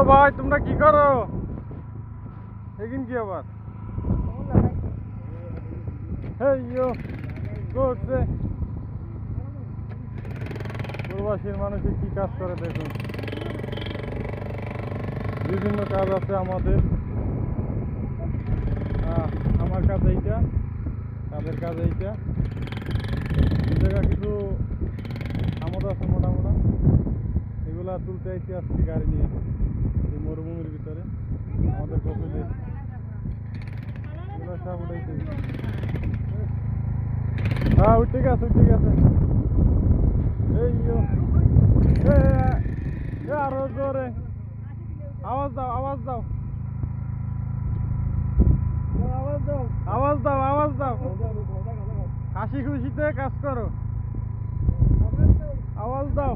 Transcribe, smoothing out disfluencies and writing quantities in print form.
ভাই তোমরা কি করো এগিন কি আবার করছে প্রবাসীর মানুষে কি কাজ করে দেখুন বিভিন্ন কাজ আছে আমাদের আমার কাজ এইটা তাদের কাজ এইটা দু জায়গা কিছু আমদ আছে মোটামোটা এগুলা তুলতে আইছি আজকে গাড়ি নিয়ে এই মরুভূমির ভিতরে আমাদের কপিলে এগুলো সব উঠাইছে হ্যাঁ ঠিক আছে ঠিক আছে এই আরো জোরে আওয়াজ দাও আওয়াজ দাও আওয়াজ দাও আওয়াজ দাও হাসি খুশিতে কাজ করো আওয়াজ দাও